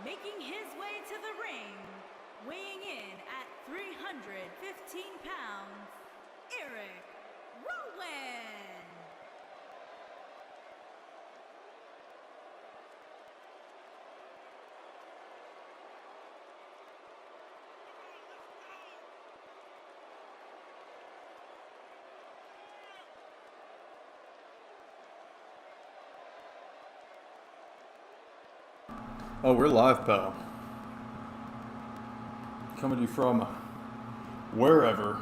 Making his way to the ring, weighing in at 315 pounds, Eric Rowan. Oh, we're live, pal. Coming to you from wherever.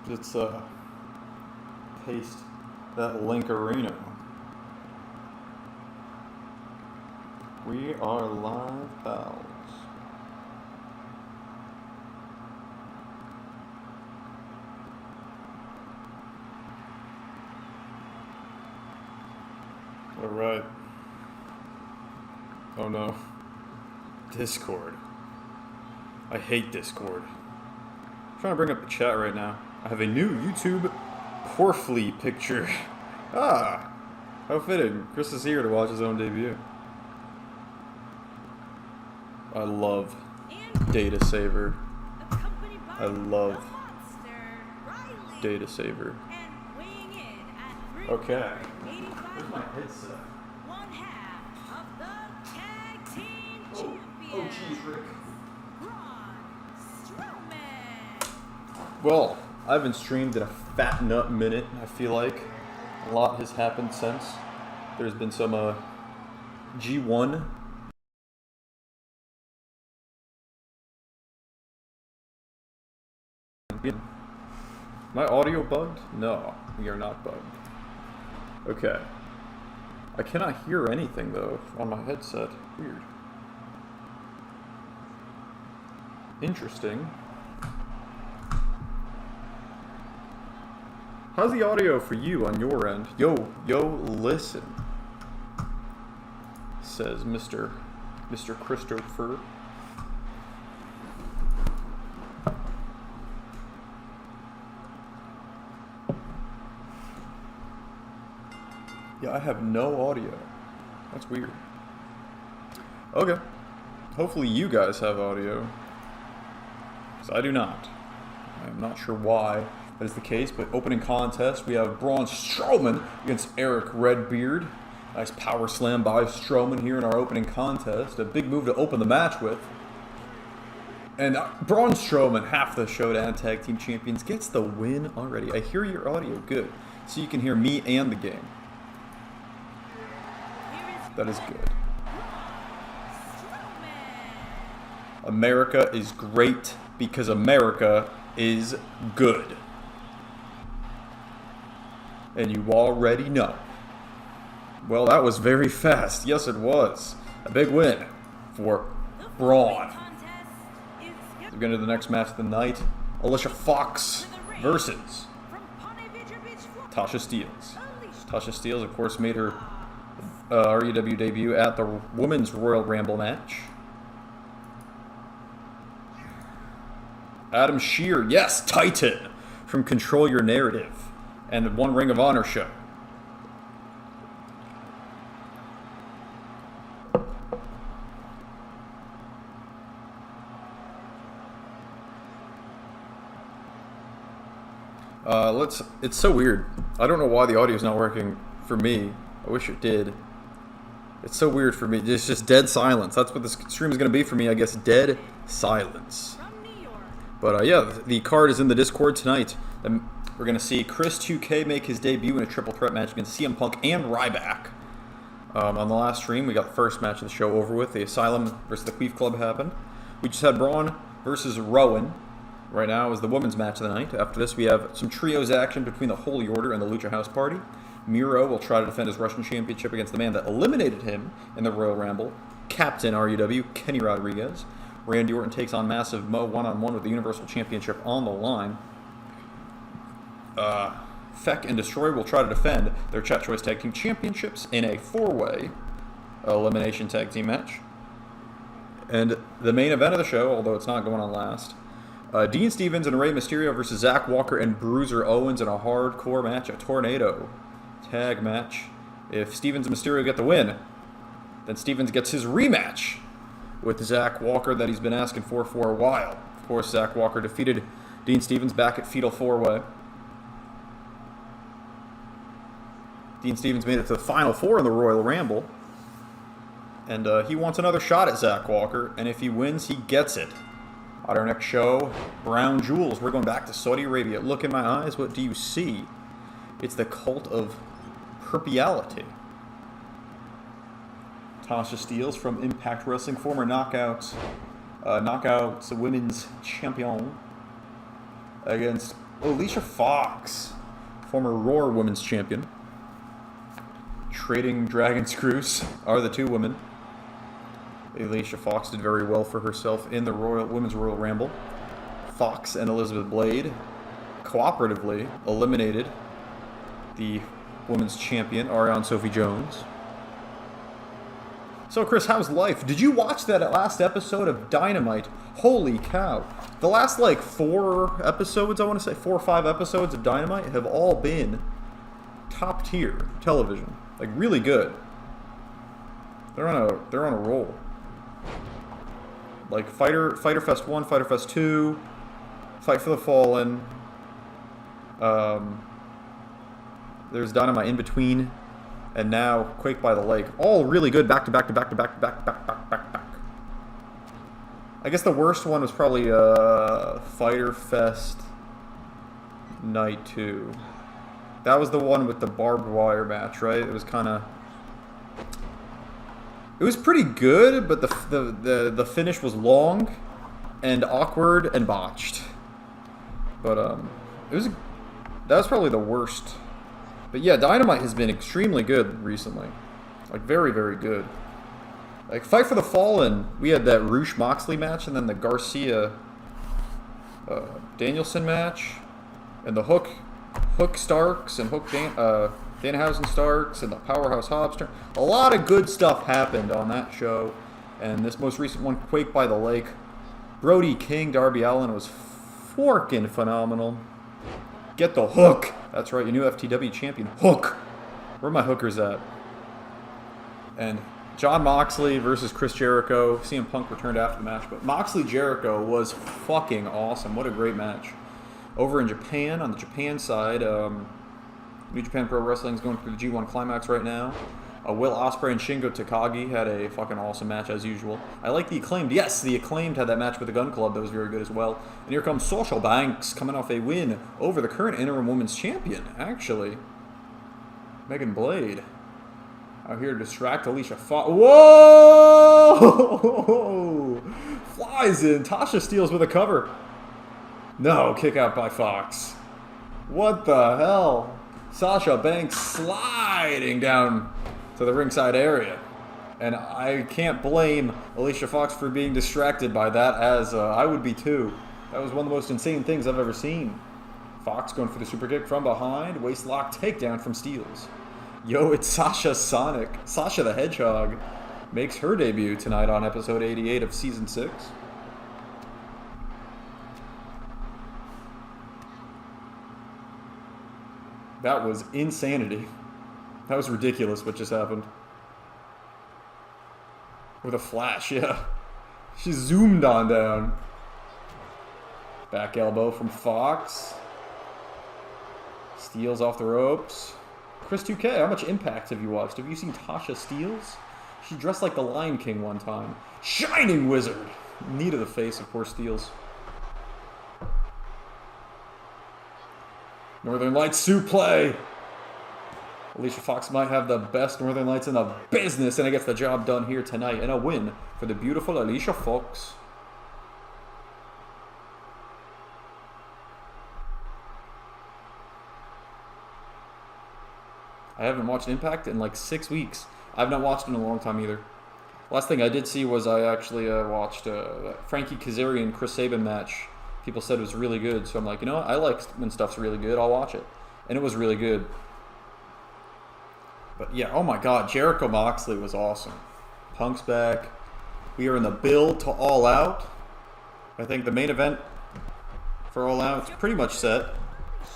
Let's paste that link arena. We are live, pals. All right. Oh no. Discord. I hate Discord. I'm trying to bring up the chat right now. I have a new YouTube Porfley picture. Ah! How fitting. Chris is here to watch his own debut. I love Data Saver. I love Data Saver. Okay. Where's my headset? One half of the tag team champions. Oh, jeez, Rick. Braun Strowman. Well, I haven't streamed in a fat nut minute. I feel like a lot has happened since. There's been some G1. My audio bugged? No, we are not bugged. Okay. I cannot hear anything though on my headset. Weird. Interesting. How's the audio for you on your end? Yo, listen. Says Mr. Christopher. Yeah, I have no audio. That's weird. Okay. Hopefully you guys have audio. Because I do not. I am not sure why that is the case, but opening contest, we have Braun Strowman against Eric Redbeard. Nice power slam by Strowman here in our opening contest. A big move to open the match with. And Braun Strowman, half the Showdown Tag Team Champions, gets the win already. I hear your audio good, so you can hear me and the game. That is good. America is great because America is good. And you already know. Well, that was very fast. Yes, it was. A big win for Braun. We're going to the next match of the night. Alicia Fox versus Tasha Steelz. Tasha Steelz, of course, made her REW debut at the Women's Royal Rumble match. Adam Shear, yes, Titan from Control Your Narrative and the One Ring of Honor show. It's so weird. I don't know why the audio is not working for me. I wish it did. It's so weird for me. It's just dead silence. That's what this stream is going to be for me, I guess. Dead silence. But yeah, the card is in the Discord tonight. We're going to see Chris 2K make his debut in a triple threat match against CM Punk and Ryback. On the last stream, we got the first match of the show over with. The Asylum versus the Queef Club happened. We just had Braun versus Rowan. Right now is the women's match of the night. After this, we have some trios action between the Holy Order and the Lucha House Party. Miro will try to defend his Russian championship against the man that eliminated him in the Royal Rumble, Captain REW, Kenny Rodriguez. Randy Orton takes on Massive Mo one-on-one with the Universal Championship on the line. Feck and Destroy will try to defend their Chat Choice Tag Team Championships in a four-way elimination tag team match. And the main event of the show, although it's not going on last, Dean Stevens and Rey Mysterio versus Zack Walker and Bruiser Owens in a hardcore match, a tornado tag match. If Stevens and Mysterio get the win, then Stevens gets his rematch with Zack Walker that he's been asking for a while. Of course, Zack Walker defeated Dean Stevens back at Fatal 4-Way. Dean Stevens made it to the Final Four in the Royal Rumble. And he wants another shot at Zack Walker, and if he wins, he gets it. On our next show, Brown Jewels. We're going back to Saudi Arabia. Look in my eyes, what do you see? It's the cult of herpiality. Tasha Steelz from Impact Wrestling, former Knockouts Women's Champion, against Alicia Fox, former Roar Women's Champion. Trading Dragon Screws are the two women. Alicia Fox did very well for herself in the Women's Royal Rumble. Fox and Elizabeth Blade cooperatively eliminated the Women's Champion, Ariane Sophie Jones. So, Chris, how's life? Did you watch that last episode of Dynamite? Holy cow. The last, 4 episodes, I want to say, 4 or 5 episodes of Dynamite have all been top tier television. Really good. They're on a roll. Fighter Fest 1, Fighter Fest 2, Fight for the Fallen. There's Dynamite in between, and now Quake by the Lake. All really good back to back to back to back to back back back back back. I guess the worst one was probably Fighter Fest Night 2. That was the one with the barbed wire match, right? It was kind of... It was pretty good, but the finish was long and awkward and botched. But that was probably the worst. But yeah, Dynamite has been extremely good recently. Very, very good. Fight for the Fallen, we had that Roosh Moxley match, and then the Garcia Danielson match, and the Hook Starks and Danhausen Starks and the Powerhouse Hobbs. A lot of good stuff happened on that show. And this most recent one, Quake by the Lake. Brody King, Darby Allin was forking phenomenal. Get the Hook. That's right, your new FTW champion. Hook. Where are my hookers at? And Jon Moxley versus Chris Jericho. CM Punk returned after the match. But Moxley Jericho was fucking awesome. What a great match. Over in Japan, on the Japan side, New Japan Pro Wrestling is going through the G1 Climax right now. Will Ospreay and Shingo Takagi had a fucking awesome match as usual. I like the Acclaimed. Yes, the Acclaimed had that match with the Gun Club that was very good as well. And here comes Social Banks coming off a win over the current interim women's champion, actually. Megan Blade. Out here to distract Alicia Fox. Whoa! Flies in. Tasha Steelz with a cover. No, kick out by Fox. What the hell? Sasha Banks sliding down to the ringside area. And I can't blame Alicia Fox for being distracted by that, as I would be too. That was one of the most insane things I've ever seen. Fox going for the super kick from behind. Waist lock takedown from Steelz. Yo, it's Sasha Sonic. Sasha the Hedgehog makes her debut tonight on episode 88 of season 6. That was insanity. That was ridiculous what just happened. With a flash, yeah. She zoomed on down. Back elbow from Fox. Steelz off the ropes. Chris 2K, how much Impact have you watched? Have you seen Tasha Steelz? She dressed like the Lion King one time. Shining Wizard! Knee to the face of poor Steelz. Northern Lights suplex. Alicia Fox might have the best Northern Lights in the business, and it gets the job done here tonight. And a win for the beautiful Alicia Fox. I haven't watched Impact in 6 weeks. I've not watched it in a long time either. Last thing I did see was I actually watched Frankie Kazarian Chris Sabin match. People said it was really good, so I'm like, you know what? I like when stuff's really good. I'll watch it. And it was really good. But yeah, oh my God, Jericho Moxley was awesome. Punk's back. We are in the build to All Out. I think the main event for All Out is pretty much set.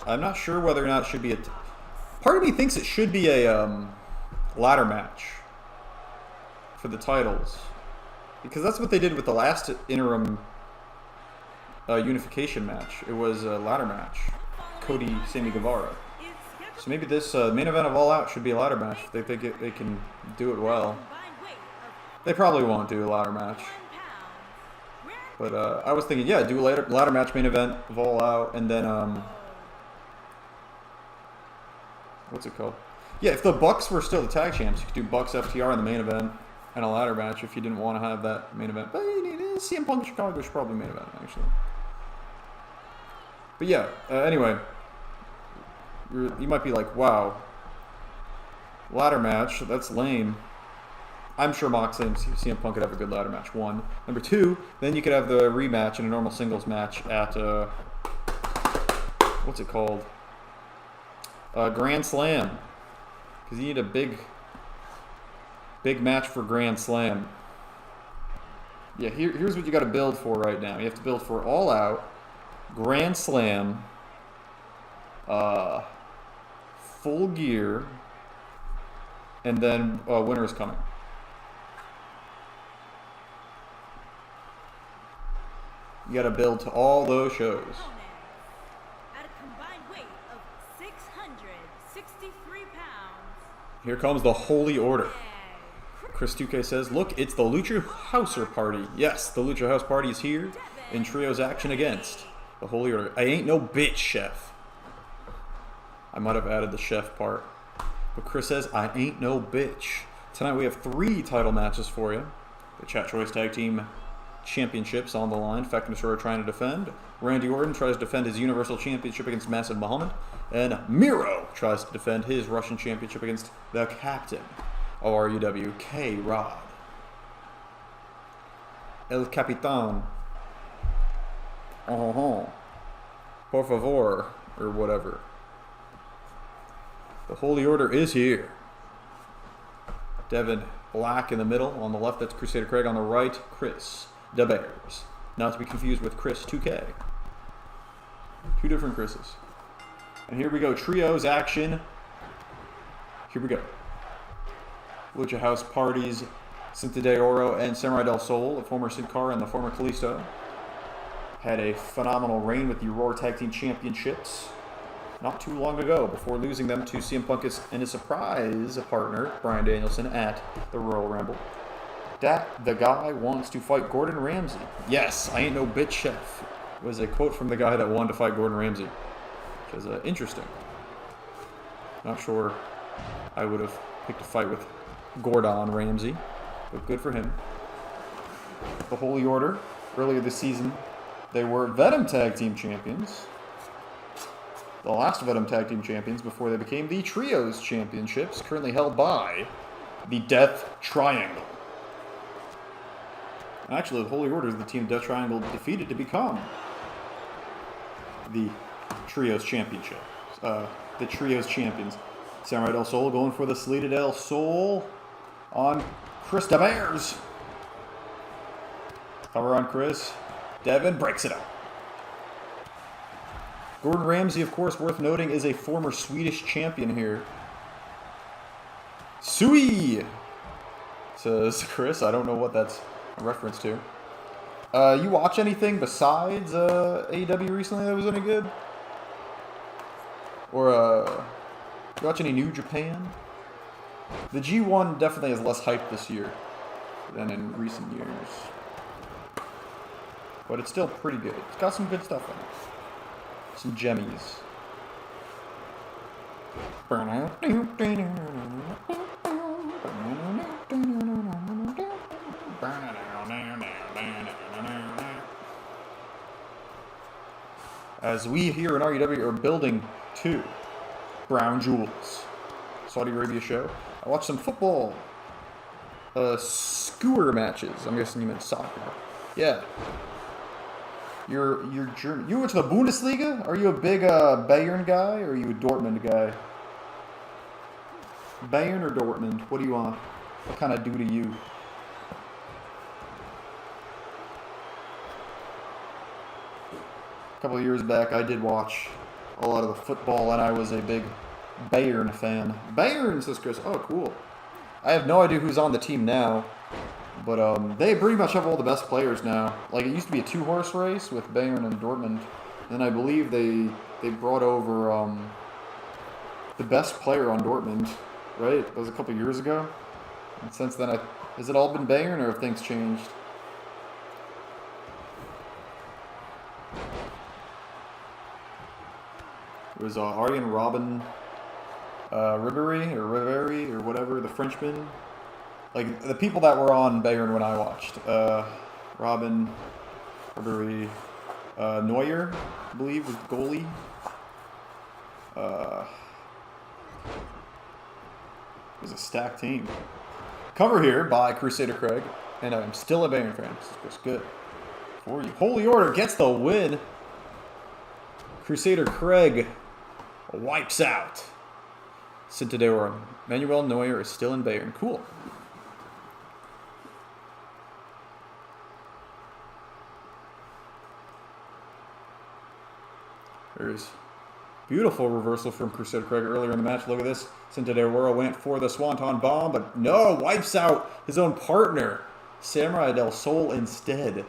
I'm not sure whether or not it should be a... Part of me thinks it should be a ladder match for the titles. Because that's what they did with the last interim unification match. It was a ladder match. Cody, Sammy Guevara. So maybe this main event of All Out should be a ladder match. If they think they can do it well. They probably won't do a ladder match. But I was thinking, yeah, do a ladder match main event of All Out, and then what's it called? Yeah, if the Bucks were still the tag champs, you could do Bucks FTR in the main event and a ladder match if you didn't want to have that main event. But CM Punk Chicago should probably main event, actually. But yeah, anyway, you might be like, wow, ladder match, that's lame. I'm sure Moxley and CM Punk could have a good ladder match, one. Number two, then you could have the rematch in a normal singles match at, what's it called? Grand Slam. Because you need a big match for Grand Slam. Yeah, here's what you got to build for right now. You have to build for All Out, Grand Slam, Full Gear, and then Winter is Coming. You got to build to all those shows. At a combined weight of 663 pounds. Here comes the Holy Order. Chris 2K says, look, it's the Lucha Houser Party. Yes, the Lucha House Party is here in trios action against the Holy Order. I ain't no bitch, chef. I might have added the chef part. But Chris says, I ain't no bitch. Tonight we have 3 title matches for you. The Chat Choice Tag Team Championships on the line. Fact and Destroyer trying to defend. Randy Orton tries to defend his Universal Championship against Massive Muhammad. And Miro tries to defend his Russian Championship against the Captain of RUW, K-Rod. El Capitan. Por favor, or whatever. The Holy Order is here. Devin Black in the middle. On the left, that's Crusader Craig. On the right, Chris DeBears. Not to be confused with Chris 2K. 2 different Chris's. And here we go. Trios action. Here we go. Lucha House Parties, Cinta de Oro and Samurai del Sol, the former Sin Cara and the former Kalisto, had a phenomenal reign with the Roar Tag Team Championships not too long ago before losing them to CM Punk and his surprise partner, Bryan Danielson, at the Royal Rumble. That the guy wants to fight Gordon Ramsay. Yes, I ain't no bitch chef. Was a quote from the guy that wanted to fight Gordon Ramsay. Which is interesting. Not sure I would have picked a fight with Gordon Ramsay, but good for him. The Holy Order, earlier this season, they were Venom Tag Team Champions. The last Venom Tag Team Champions before they became the Trios Championships, currently held by the Death Triangle. Actually, the Holy Order is the team Death Triangle defeated to become the Trios Championship. The Trios Champions. Samurai del Sol going for the Salida del Sol on Chris DeBears. Cover on Chris. Devin breaks it up. Gordon Ramsay, of course, worth noting, is a former Swedish champion here. Sui, says Chris. I don't know what that's a reference to. You watch anything besides AEW recently that was any good? Or you watch any New Japan? The G1 definitely has less hype this year than in recent years. But it's still pretty good. It's got some good stuff in it. Some jemmies. As we here in RUW are building 2 Brown Jewels Saudi Arabia show. I watched some football skewer matches. I'm guessing you meant soccer. Yeah. You're German. You went to the Bundesliga? Are you a big Bayern guy or are you a Dortmund guy? Bayern or Dortmund? What do you want? What kind of do to you? A couple of years back, I did watch a lot of the football, and I was a big Bayern fan. Bayern, says Chris. Oh, cool. I have no idea who's on the team now, but they pretty much have all the best players now. Like, it used to be a 2-horse race with Bayern and Dortmund, and I believe they brought over the best player on Dortmund, right? That was a couple years ago. And since then, has it all been Bayern, or have things changed? It was Arjen Robben Ribéry or whatever, the Frenchman. Like, the people that were on Bayern when I watched. Robben, Ribéry, Neuer, I believe, was the goalie. It was a stacked team. Cover here by Crusader Craig, and I'm still a Bayern fan. This is good for you. Holy Order gets the win. Crusader Craig wipes out Cintador. Manuel Neuer is still in Bayern. Cool. There's beautiful reversal from Crusader Craig earlier in the match. Look at this. Cintador went for the Swanton Bomb, but no, wipes out his own partner. Samurai del Sol instead.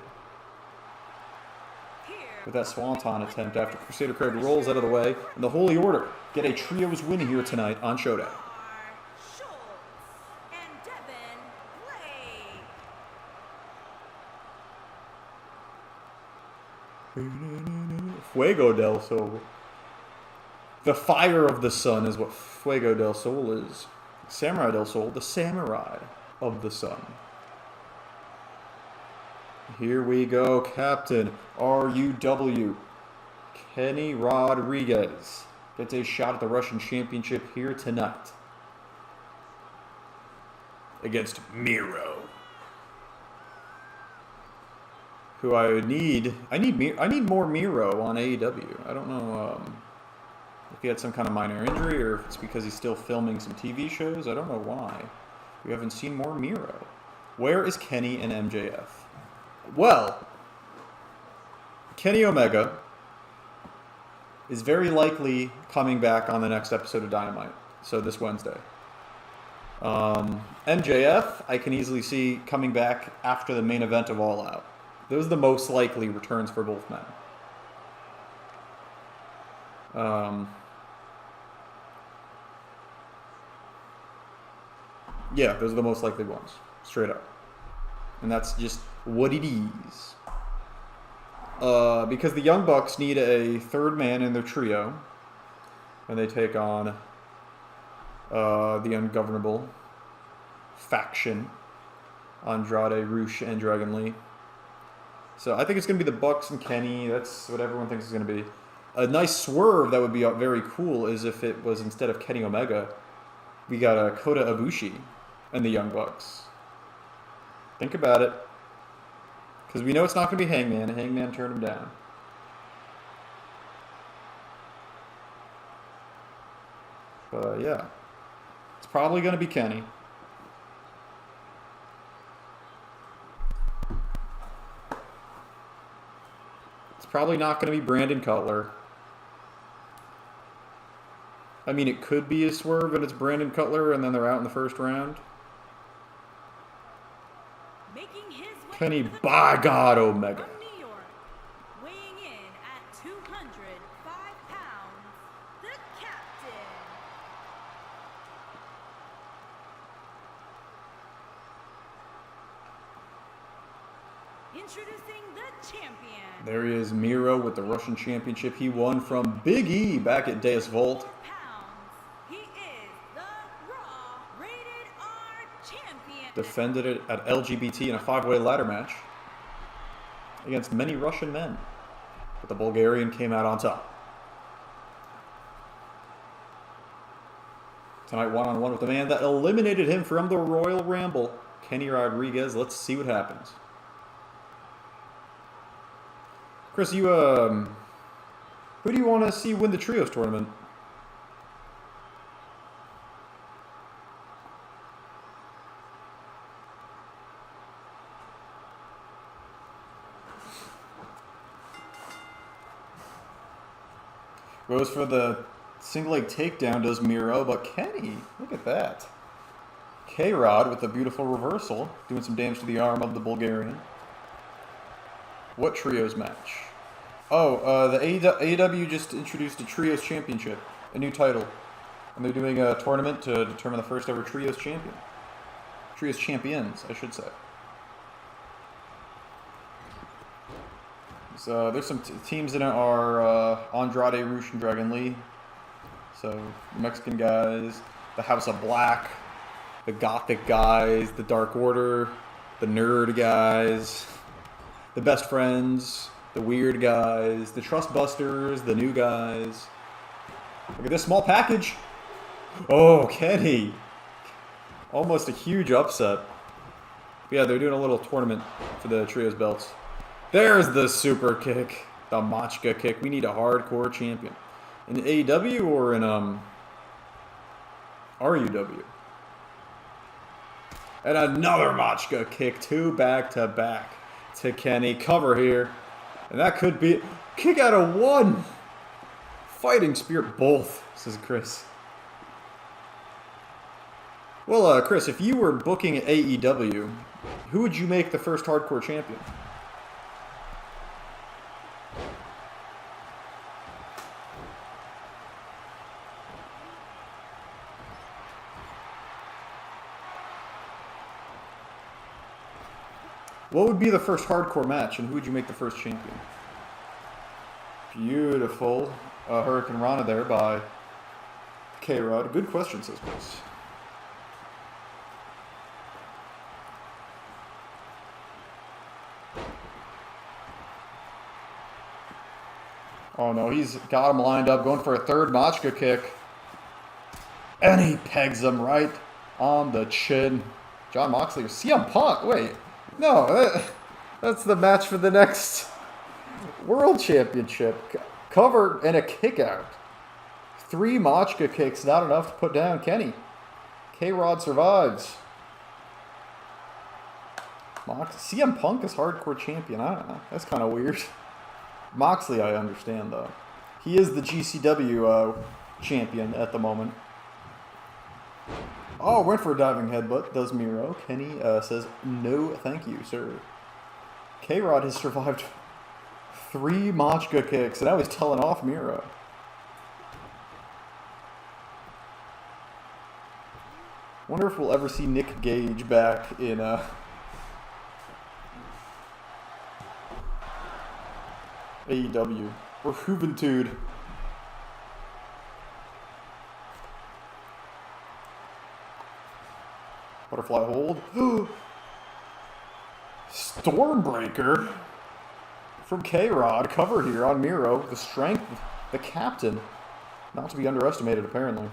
With that Swanton attempt after Crusader Craig rolls out of the way. And the Holy Order get a trios win here tonight on Showdown. Fuego del Sol. The fire of the sun is what Fuego del Sol is. Samurai del Sol, the samurai of the sun. Here we go, Captain RUW. Kenny Rodriguez gets a shot at the Russian Championship here tonight against Miro, who I need more Miro on AEW. I don't know if he had some kind of minor injury or if it's because he's still filming some TV shows. I don't know why we haven't seen more Miro. Where is Kenny and MJF? Well, Kenny Omega is very likely coming back on the next episode of Dynamite, so this Wednesday. MJF, I can easily see coming back after the main event of All Out. Those are the most likely returns for both men. Yeah, those are the most likely ones, straight up. And that's just what it is. Because the Young Bucks need a third man in their trio. And they take on the Ungovernable faction. Andrade, Rush, and Dragon Lee. So I think it's going to be the Bucks and Kenny. That's what everyone thinks it's going to be. A nice swerve that would be very cool is if it was, instead of Kenny Omega, we got a Kota Ibushi and the Young Bucks. Think about it. Because we know it's not going to be Hangman. Hangman turned him down. But yeah. It's probably going to be Kenny. It's probably not going to be Brandon Cutler. I mean, it could be a swerve and it's Brandon Cutler and then they're out in the first round. Kenny, by God, Omega. From New York, weighing in at 205 pounds, the Captain. Introducing the champion. There he is, Miro with the Russian Championship. He won from Big E back at Deus Vault. Defended it at LGBT in a 5-way ladder match against many Russian men. But the Bulgarian came out on top. Tonight, one-on-one with the man that eliminated him from the Royal Rumble, Kenny Rodriguez. Let's see what happens. Chris, who do you want to see win the Trios tournament? Goes for the single leg takedown, does Miro, but Kenny, look at that. K-Rod with a beautiful reversal, doing some damage to the arm of the Bulgarian. What trios match? Oh, the AEW just introduced a trios championship, a new title. And they're doing a tournament to determine the first ever trios champion. Trios champions, I should say. So there's some teams in it are Andrade, Rush, and Dragon Lee. So Mexican guys, the House of Black, the Gothic guys, the Dark Order, the Nerd guys, the Best Friends, the Weird guys, the Trust Busters, the New guys. Look at this small package. Oh, Kenny. Almost a huge upset. Yeah, they're doing a little tournament for the trios belts. There's the super kick. The Machka kick. We need a hardcore champion. In AEW or in RUW? And another Machka kick. 2 back-to-back to Kenny. Cover here. And that could be... Kick out of 1. Fighting Spirit both, says Chris. Well, Chris, if you were booking AEW, who would you make the first hardcore champion? What would be the first hardcore match, and who would you make the first champion? Beautiful. Hurricane Rana there by K-Rod. Good question, says Chris. Oh no, he's got him lined up, going for a third Machka kick. And he pegs him right on the chin. John Moxley or CM Punk. Wait, no, that's the match for the next World Championship. Cover and a kick out. 3 Machka kicks, not enough to put down Kenny. K-Rod survives. CM Punk is hardcore champion. I don't know. That's kind of weird. Moxley, I understand, though. He is the GCW champion at the moment. Oh, went for a diving headbutt, does Miro. Kenny says, no, thank you, sir. K-Rod has survived 3 Machka kicks, and now he's telling off Miro. Wonder if we'll ever see Nick Gage back in AEW or Juventud. Butterfly hold. Stormbreaker from K-Rod. Cover here on Miro. The strength, the captain. Not to be underestimated, apparently.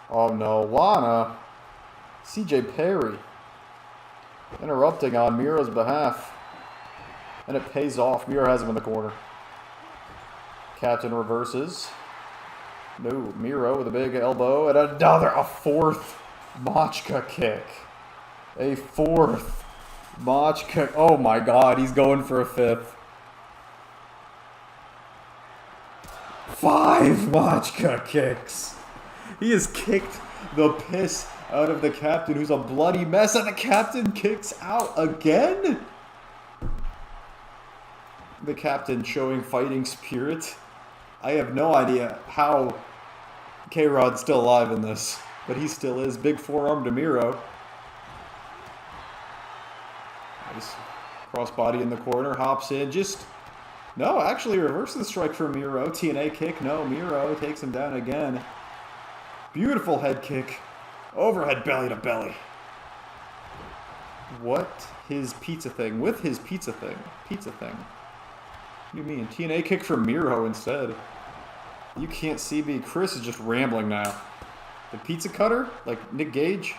Oh no, Lana. CJ Perry. Interrupting on Miro's behalf. And it pays off. Miro has him in the corner. Captain reverses. No, Miro with a big elbow. And a 4th Machka kick. A 4th Machka. Oh my god, he's going for a 5th. 5 Machka kicks. He has kicked the piss out of the captain, who's a bloody mess, and the captain kicks out again? The captain showing fighting spirit. I have no idea how K-Rod's still alive in this, but he still is. Big forearm to Miro. Nice crossbody in the corner, hops in, just... No, actually reverses the strike from Miro. TNA kick, no, Miro takes him down again. Beautiful head kick. Overhead belly to belly. What? His pizza thing. With his pizza thing. Pizza thing. What do you mean? TNA kick from Miro instead. You can't see me. Chris is just rambling now. The pizza cutter? Like Nick Gage?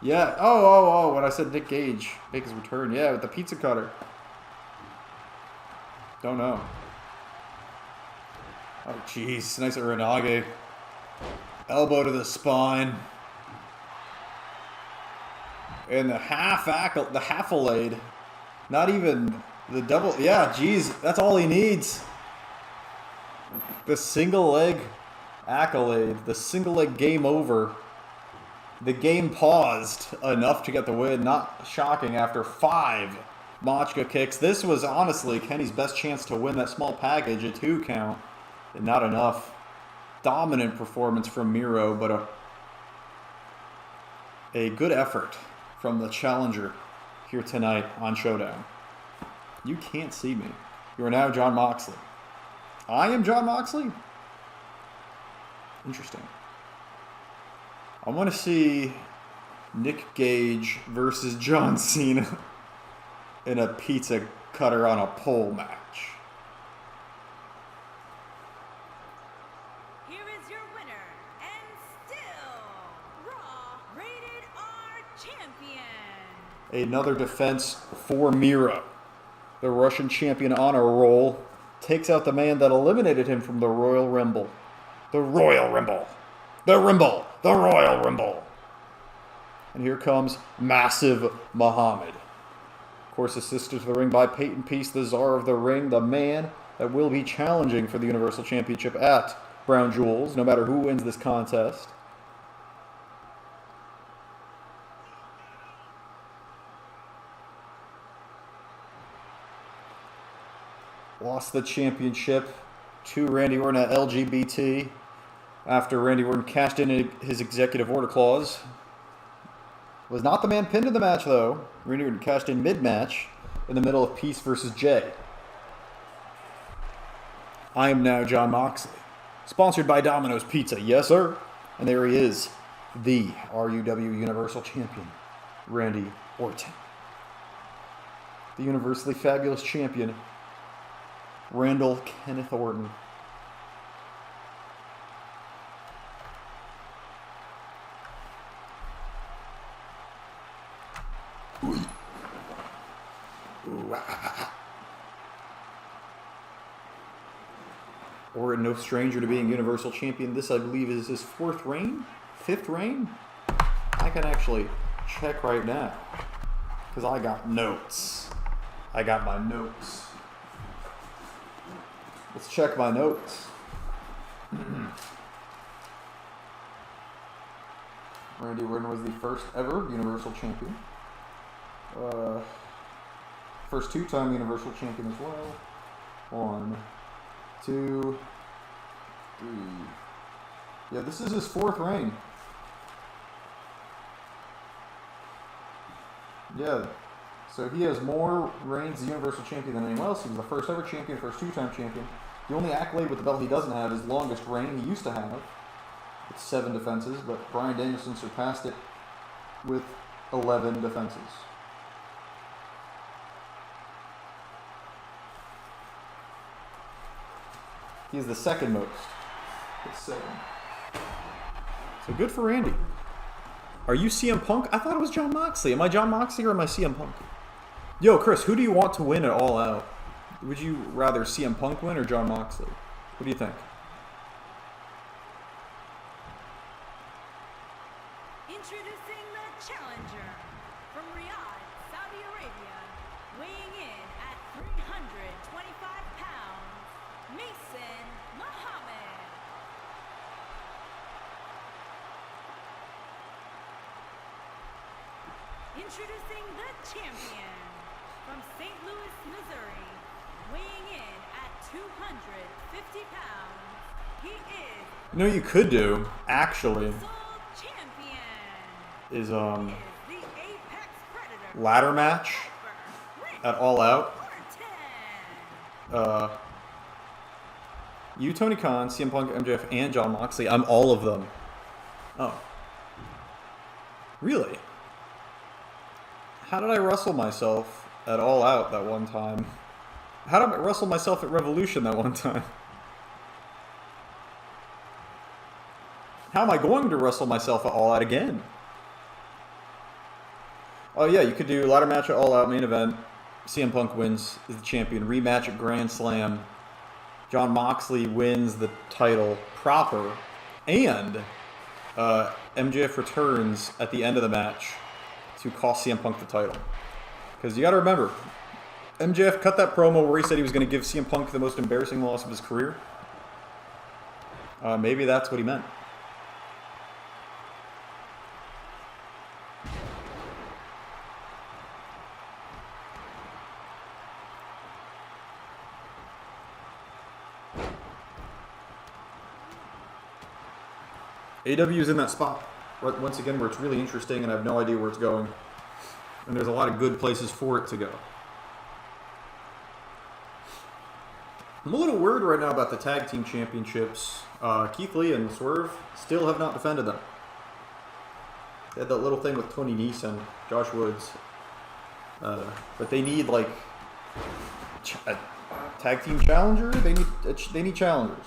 Yeah. Oh. When I said Nick Gage make his return. Yeah, with the pizza cutter. Don't know. Oh, jeez. Nice Uranage. Elbow to the spine. And the half-accolade Not even the double. Yeah, geez, that's all he needs. The single leg accolade. The single leg game over. The game paused enough to get the win. Not shocking after 5 Machka kicks. This was honestly Kenny's best chance to win that small package, a 2 count. And not enough. Dominant performance from Miro, but a good effort from the challenger here tonight on Showdown. You can't see me. You are now Jon Moxley. I am Jon Moxley? Interesting. I want to see Nick Gage versus John Cena in a pizza cutter on a pole match. Here is your winner, and still Raw Rated R Champion. Another defense for Miro. The Russian champion on a roll takes out the man that eliminated him from the Royal Rumble. The Royal Rumble. The Rumble. The Royal Rumble. And here comes Massive Muhammad. Of course, assisted to the ring by Peyton Peace, the Czar of the Ring, the man that will be challenging for the Universal Championship at Brown Jewels, no matter who wins this contest. Lost the championship to Randy Orton at LGBT after Randy Orton cashed in his executive order clause. Was not the man pinned in the match, though. Randy Orton cashed in mid-match in the middle of Peace versus Jay. I am now Jon Moxley. Sponsored by Domino's Pizza. Yes, sir. And there he is, the RUW Universal Champion, Randy Orton. The universally fabulous champion, Randall Kenneth Orton. Orton, no stranger to being Universal Champion. This, I believe, is his 4th reign? 5th reign? I can actually check right now. Because I got notes. I got my notes. Let's check my notes. Randy Orton was the first ever Universal Champion. First 2-time Universal Champion as well. 1, 2, 3. Yeah, this is his 4th reign. Yeah. So he has more reigns as Universal Champion than anyone else. He was the first ever champion, first 2-time champion. The only accolade with the belt he doesn't have is longest reign. He used to have. It's 7 defenses, but Bryan Danielson surpassed it with 11 defenses. He is the 2nd most. It's 7. So good for Randy. Are you CM Punk? I thought it was Jon Moxley. Am I Jon Moxley or am I CM Punk? Yo, Chris, who do you want to win at All Out? Would you rather CM Punk win or Jon Moxley? What do you think? Introducing the challenger from Riyadh, Saudi Arabia, weighing in at 325 pounds, Mason Muhammad. Introducing the champion from St. Louis, Missouri, weighing in at 250 pounds, he is... You know what you could do, actually, Sole Champion. is The Apex Predator. ladder match at All Out. Orton. You, Tony Khan, CM Punk, MJF, and Jon Moxley. I'm all of them. Oh. Really? How did I wrestle myself at All Out that one time? How did I wrestle myself at Revolution that one time? How am I going to wrestle myself at All Out again? Oh yeah, you could do ladder match at All Out, main event. CM Punk wins, is the champion. Rematch at Grand Slam. Jon Moxley wins the title proper. And MJF returns at the end of the match to cost CM Punk the title. Because you got to remember, MJF cut that promo where he said he was going to give CM Punk the most embarrassing loss of his career. Maybe that's what he meant. AW is in that spot, once again, where it's really interesting and I have no idea where it's going. And there's a lot of good places for it to go. I'm a little worried right now about the tag team championships. Keith Lee and Swerve still have not defended them. They had that little thing with Tony Nese and Josh Woods. But they need, like, a tag team challenger? They need challengers.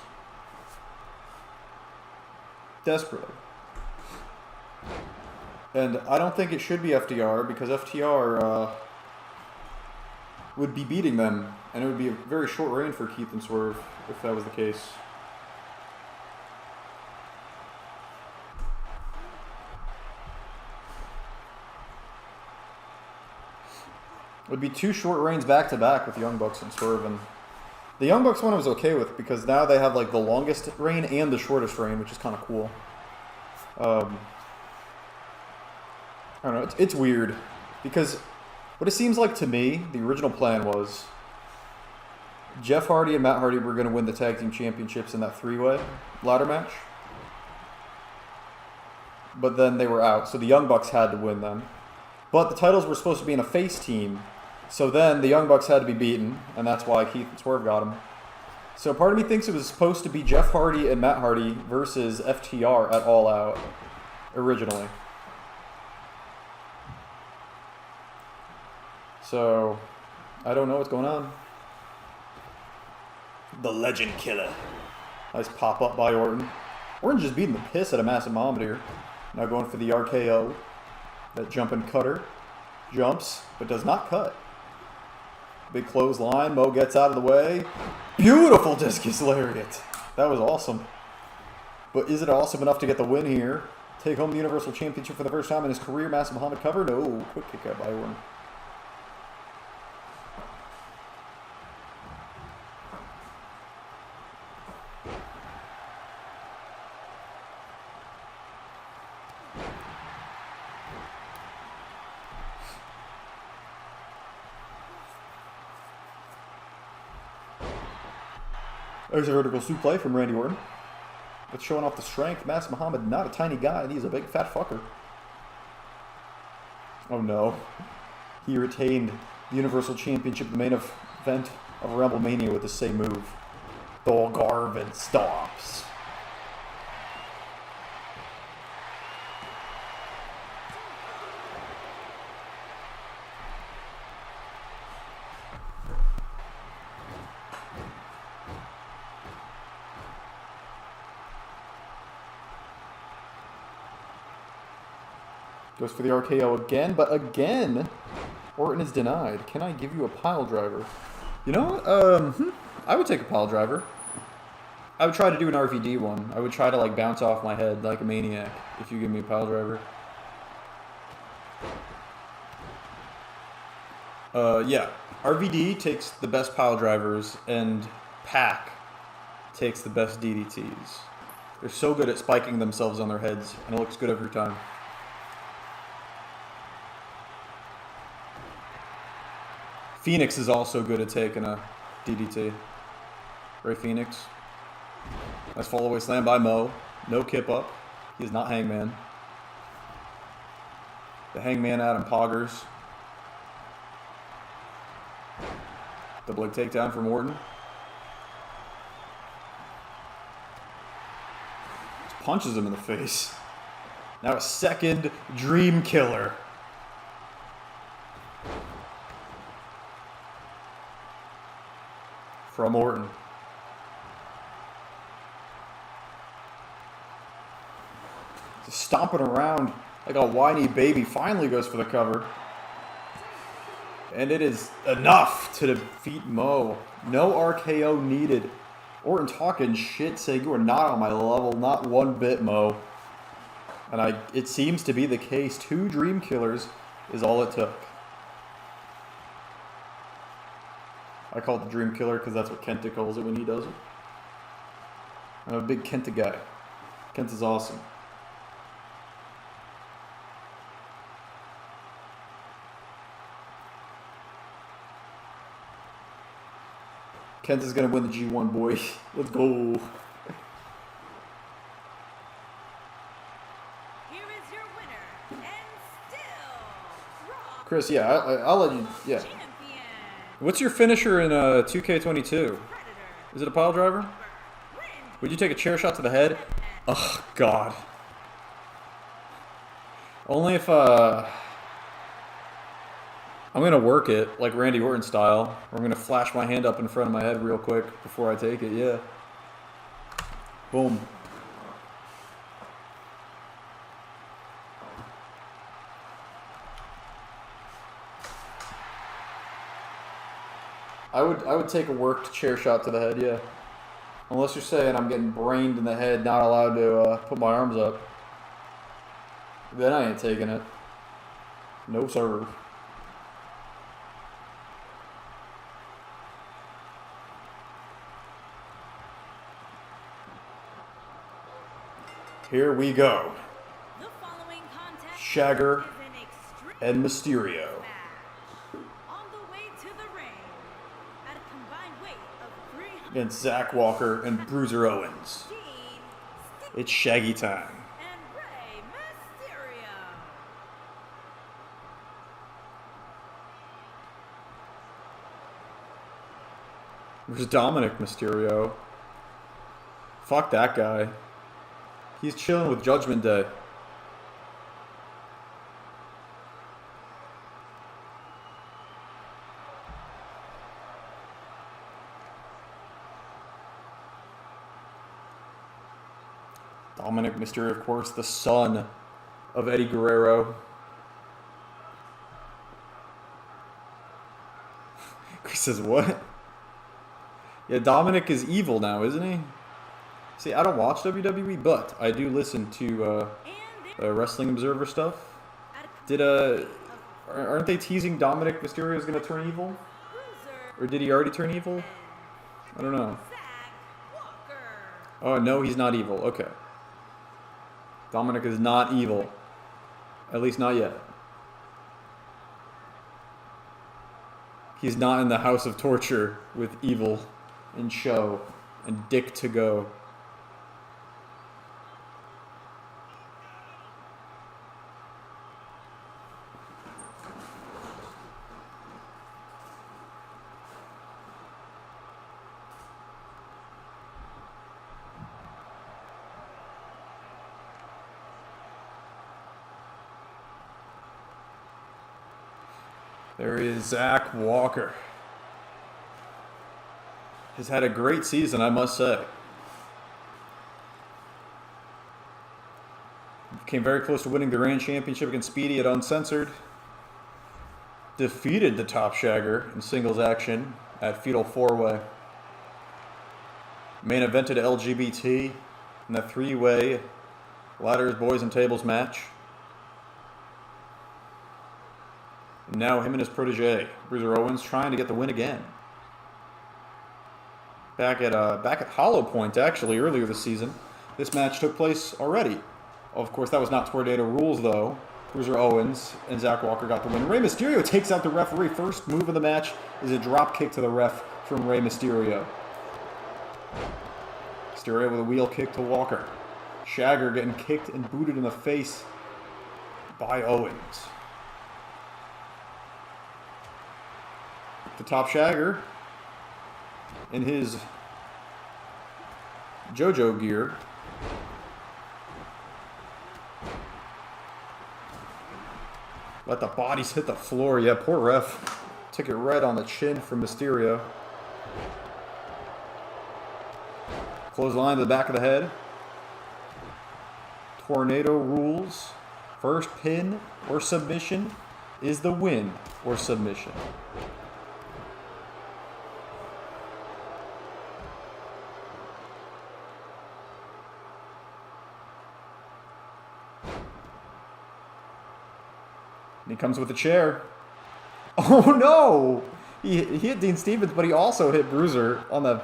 Desperately. And I don't think it should be FTR, because FTR would be beating them, and it would be a very short reign for Keith and Swerve if that was the case. It would be 2 short reigns back to back with the Young Bucks and Swerve, and the Young Bucks one I was okay with because now they have like the longest reign and the shortest reign, which is kind of cool. I don't know, it's weird because what it seems like to me, the original plan was Jeff Hardy and Matt Hardy were going to win the tag team championships in that 3-way ladder match. But then they were out, so the Young Bucks had to win them. But the titles were supposed to be in a face team, so then the Young Bucks had to be beaten, and that's why Keith and Swerve got them. So part of me thinks it was supposed to be Jeff Hardy and Matt Hardy versus FTR at All Out, originally. So, I don't know what's going on. The Legend Killer. Nice pop-up by Orton. Orton just beating the piss out of Massive Mohammed here. Now going for the RKO. That jumping cutter. Jumps, but does not cut. Big clothesline. Mo gets out of the way. Beautiful discus lariat. That was awesome. But is it awesome enough to get the win here? Take home the Universal Championship for the first time in his career. Massive Mohammed cover? No. Quick kick out by Orton. There's a vertical suplex from Randy Orton. That's showing off the strength. Massive Mohammed, not a tiny guy. He's a big fat fucker. Oh no. He retained the Universal Championship, the main event of WrestleMania with the same move. The Garvin stops. Goes for the RKO again, but again, Orton is denied. Can I give you a pile driver? You know, I would take a pile driver. I would try to do an RVD one. I would try to like bounce off my head like a maniac if you give me a pile driver. Yeah, RVD takes the best pile drivers and Pac takes the best DDTs. They're so good at spiking themselves on their heads, and it looks good every time. Phoenix is also good at taking a DDT. Ray Phoenix. Nice fall-away slam by Mo. No kip up. He is not Hangman. The Hangman Adam Poggers. Double leg takedown from Orton. Just punches him in the face. Now a second Dream Killer. From Orton. Just stomping around like a whiny baby. Finally goes for the cover. And it is enough to defeat Mo. No RKO needed. Orton talking shit, saying you are not on my level, not one bit, Mo. And it seems to be the case. 2 Dream Killers is all it took. I call it the Dream Killer because that's what Kenta calls it when he does it. I'm a big Kenta guy. Kenta's awesome. Kenta's gonna win the G1, boy. Let's go. Here is your winner, and still Raw Chris, yeah, I'll let you. Yeah. champion, What's your finisher in 2K22? Predator. Is it a pile driver? Win. Would you take a chair shot to the head? Oh, God. Only if, I'm going to work it, like Randy Orton style. Or I'm going to flash my hand up in front of my head real quick before I take it, yeah. Boom. I would take a worked chair shot to the head, yeah. Unless you're saying I'm getting brained in the head, not allowed to put my arms up. Then I ain't taking it. No, sir. Here we go. The following contest Shagger is an extreme and Mysterio. match. On the way to the ring, at a combined weight of 300 Against Zach Walker and Bruiser Owens. It's Shaggy time. and Rey Mysterio. There's Dominic Mysterio. Fuck that guy. He's chilling with Judgment Day. Dominic Mysterio, of course, the son of Eddie Guerrero. Chris says, what? Yeah, Dominic is evil now, isn't he? See, I don't watch WWE, but I do listen to Wrestling Observer stuff. Did aren't they teasing Dominic Mysterio is gonna turn evil, or did he already turn evil? I don't know. Oh no, he's not evil. Okay, Dominic is not evil, at least not yet. He's not in the House of Torture with Evil and Show and Dick to Go. There is Zach Walker. Has had a great season, I must say. Came very close to winning the Reign Championship against Speedy at Uncensored. Defeated the Top Shagger in singles action at Fatal 4-Way. Main evented LGBT in the 3-way Ladders, Boys, and Tables match. And now him and his protege, Bruiser Owens, trying to get the win again. Back at Hollow Point, actually, earlier this season, this match took place already. Of course, that was not Tornado Rules, though. Bruiser Owens and Zach Walker got the win. Rey Mysterio takes out the referee. First move of the match is a drop kick to the ref from Rey Mysterio. Mysterio with a wheel kick to Walker. Shagger getting kicked and booted in the face by Owens. The Top Shagger in his JoJo gear. Let the bodies hit the floor. Yeah, poor ref. Took it right on the chin from Mysterio. Clothesline to the back of the head. Tornado Rules. First pin or submission is the win or submission. And he comes with a chair. Oh no! He hit Dean Stevens, but he also hit Bruiser on the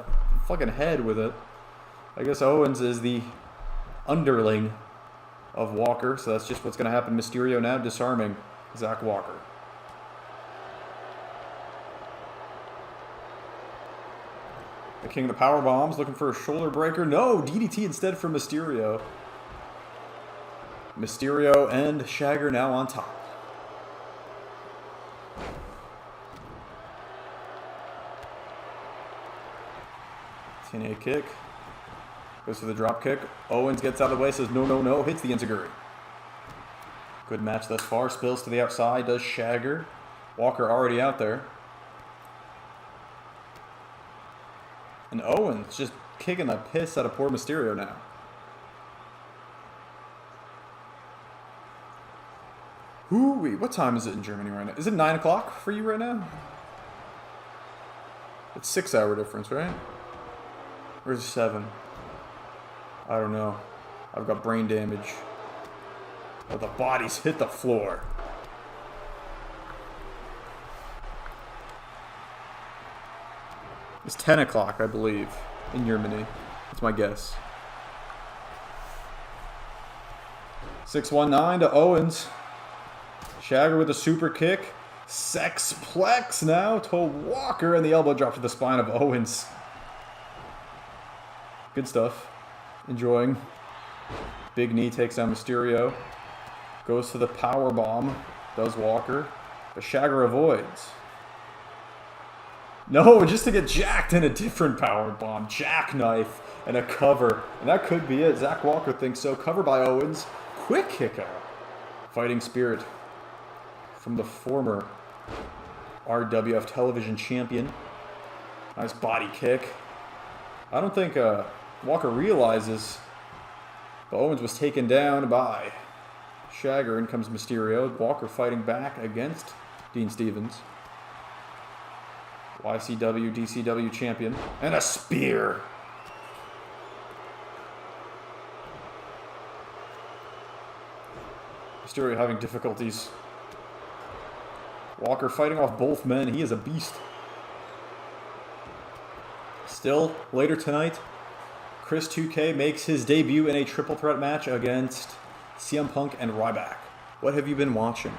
fucking head with it. I guess Owens is the underling of Walker, so that's just what's going to happen. Mysterio now disarming Zach Walker. The King of the Power Bombs looking for a shoulder breaker. No, DDT instead for Mysterio. Mysterio and Shagger now on top. TNA kick. Goes for the drop kick. Owens gets out of the way, says no, no, no. Hits the Enziguri. Good match thus far. Spills to the outside. Does Shagger. Walker already out there. And Owens just kicking the piss out of poor Mysterio now. Hoo-wee. What time is it in Germany right now? Is it 9 o'clock for you right now? It's 6 hour difference, right? Or is it 7? I don't know. I've got brain damage. Oh, the bodies hit the floor. It's 10 o'clock, I believe, in Germany. That's my guess. 619 to Owens. Shagger with a super kick. Sexplex now to Walker, and the elbow drop to the spine of Owens. Good stuff. Enjoying. Big knee takes down Mysterio. Goes for the power bomb. Does Walker. But Shagger avoids. No, just to get jacked in a different power bomb. Jackknife and a cover. And that could be it. Zach Walker thinks so. Cover by Owens. Quick kick out. Fighting spirit from the former RWF television champion. Nice body kick. I don't think Walker realizes, but Owens was taken down by Shagger. In comes Mysterio. Walker fighting back against Dean Stevens. YCW, DCW champion. And a spear. Mysterio having difficulties. Walker fighting off both men. He is a beast. Still, later tonight, Chris 2K makes his debut in a triple threat match against CM Punk and Ryback. What have you been watching?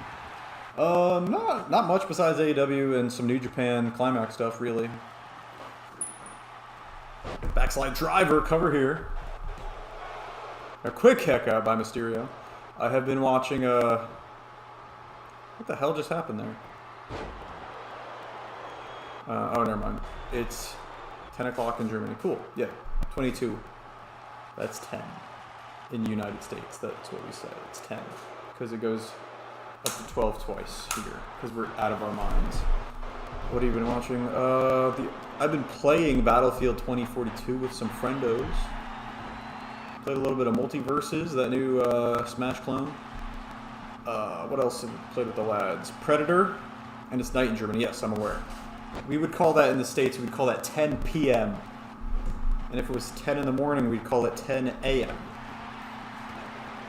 Not much besides AEW and some New Japan Climax stuff, really. Backslide driver, cover here. A quick kick out by Mysterio. I have been watching, what the hell just happened there? Oh, never mind. It's 10 o'clock in Germany. Cool, yeah. 22. That's 10. In the United States, that's what we say. It's 10. Because it goes up to 12 twice here. Because we're out of our minds. What have you been watching? I've been playing Battlefield 2042 with some friendos. Played a little bit of Multiverses, that new Smash clone. What else have I played with the lads? Predator, and it's night in Germany. Yes, I'm aware. We would call that in the States, we'd call that 10 p.m. And if it was 10 in the morning, we'd call it 10 a.m.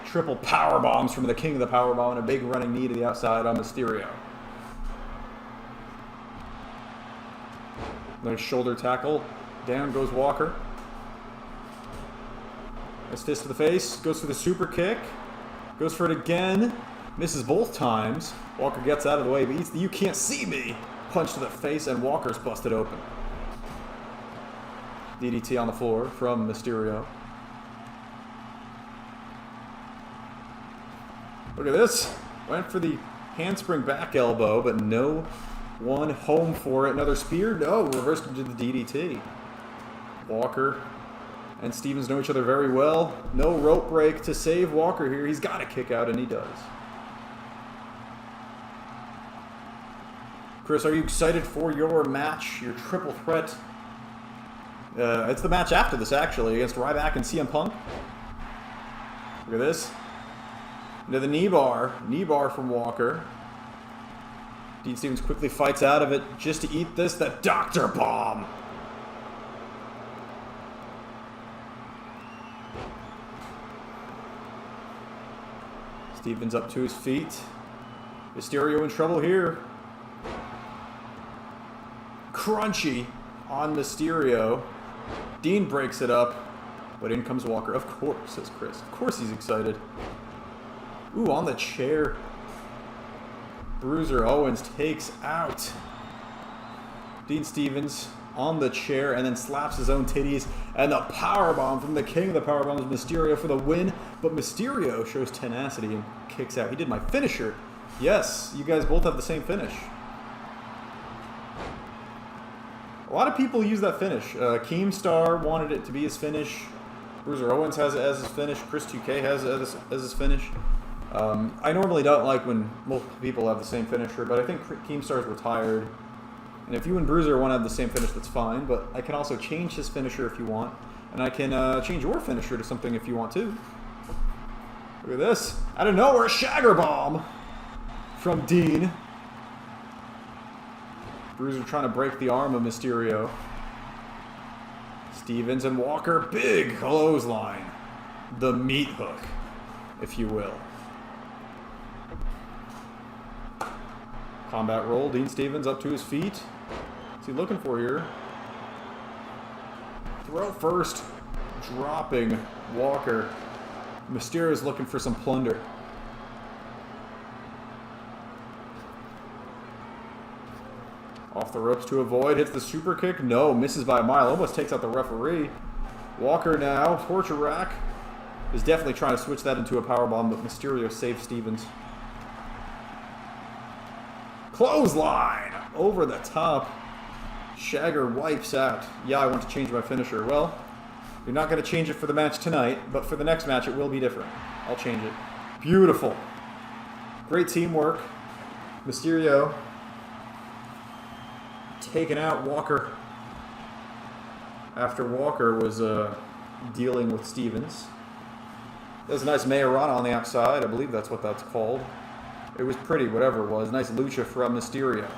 Triple power bombs from the King of the Power Bomb and a big running knee to the outside on Mysterio. Nice shoulder tackle. Down goes Walker. Nice fist to the face. Goes for the super kick. Goes for it again. Misses both times. Walker gets out of the way, but eats the "you can't see me" punch to the face, and Walker's busted open. DDT on the floor from Mysterio. Look at this. Went for the handspring back elbow, but no one home for it. Another spear? No. Reversed into the DDT. Walker and Stevens know each other very well. No rope break to save Walker here. He's got to kick out, and he does. Chris, are you excited for your match, your triple threat? It's the match after this, actually, against Ryback and CM Punk. Look at this. Into the knee bar. Knee bar from Walker. Dean Stevens quickly fights out of it just to eat this. The Dr. Bomb. Stevens up to his feet. Mysterio in trouble here. crunchy on Mysterio. Dean breaks it up, but in comes Walker. Of course, says Chris. Of course he's excited. Ooh, on the chair. Bruiser Owens takes out Dean Stevens on the chair and then slaps his own titties. And the powerbomb from the king of the powerbombs, Mysterio, for the win. But Mysterio shows tenacity and kicks out. He did my finisher. Yes, you guys both have the same finish. A lot of people use that finish. Keemstar wanted it to be his finish. Bruiser Owens has it as his finish. Chris 2K has it as his finish. I normally don't like when multiple people have the same finisher, but I think Keemstar's retired. And if you and Bruiser want to have the same finish, that's fine. But I can also change his finisher if you want. And I can change your finisher to something if you want to. Look at this. Out of nowhere, Shagger Bomb from Dean. Bruiser trying to break the arm of Mysterio. Stevens and Walker, big clothesline. The meat hook, if you will. Combat roll, Dean Stevens up to his feet. What's he looking for here? Throw first, dropping Walker. Mysterio's looking for some plunder. Off the ropes to avoid, hits the super kick. No, misses by a mile, almost takes out the referee. Walker now, torture rack. Is definitely trying to switch that into a powerbomb, but Mysterio saves Stevens. Clothesline! Over the top. Shagger wipes out. Yeah, I want to change my finisher. Well, you're not going to change it for the match tonight, but for the next match it will be different. I'll change it. Beautiful. Great teamwork. Mysterio taking out Walker after Walker was dealing with Stevens. There's a nice Mayorana on the outside. I believe that's what that's called. It was pretty, whatever it was. Nice lucha from Mysterio.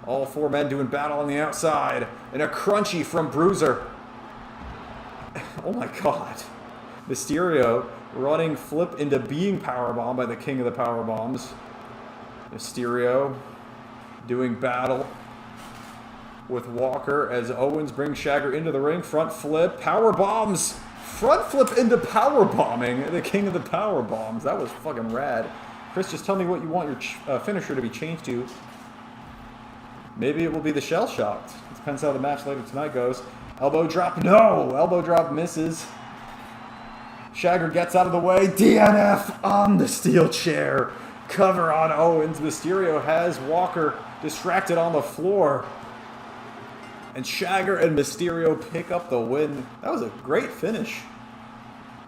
All four men doing battle on the outside. And a crunchy from Bruiser. Oh my god. Mysterio running flip into being powerbombed by the king of the powerbombs. Mysterio doing battle with Walker as Owens brings Shagger into the ring. Front flip, power bombs. Front flip into power bombing. The king of the power bombs. That was fucking rad. Chris, just tell me what you want your finisher to be changed to. Maybe it will be the shell shocked. It depends how the match later tonight goes. Elbow drop. No! Elbow drop misses. Shagger gets out of the way. DNF on the steel chair. Cover on Owens. Mysterio has Walker distracted on the floor. And Shagger and Mysterio pick up the win. That was a great finish.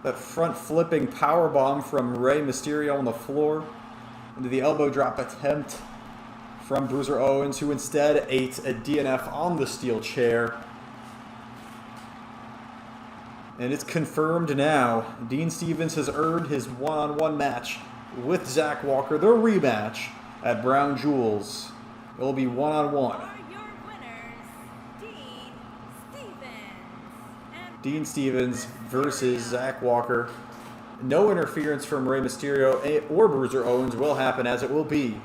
That front flipping powerbomb from Rey Mysterio on the floor into the elbow drop attempt from Bruiser Owens, who instead ate a DNF on the steel chair. And it's confirmed now. Dean Stevens has earned his one-on-one match with Zach Walker, the rematch at Brown Jewels. It will be one-on-one. Dean Stevens versus Zach Walker. No interference from Rey Mysterio or Bruiser Owens will happen, as it will be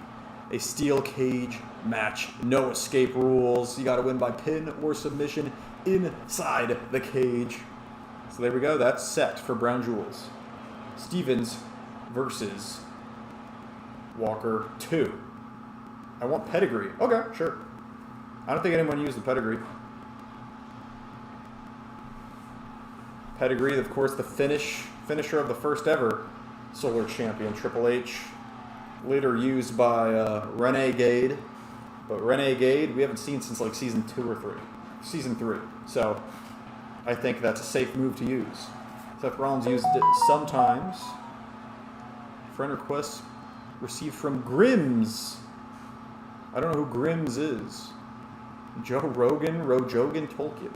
a steel cage match. No escape rules. You got to win by pin or submission inside the cage. So there we go. That's set for Brown Jewels. Stevens versus Walker 2. I want pedigree. Okay, sure. I don't think anyone used the pedigree. Pedigree, of course, the finisher of the first ever Solar Champion, Triple H. Later used by Renegade. But Renegade, we haven't seen since like season 2 or 3. Season 3. So I think that's a safe move to use. Seth Rollins used it sometimes. Friend request received from Grims. I don't know who Grims is. Joe Rogan, Rojogan Tolkien.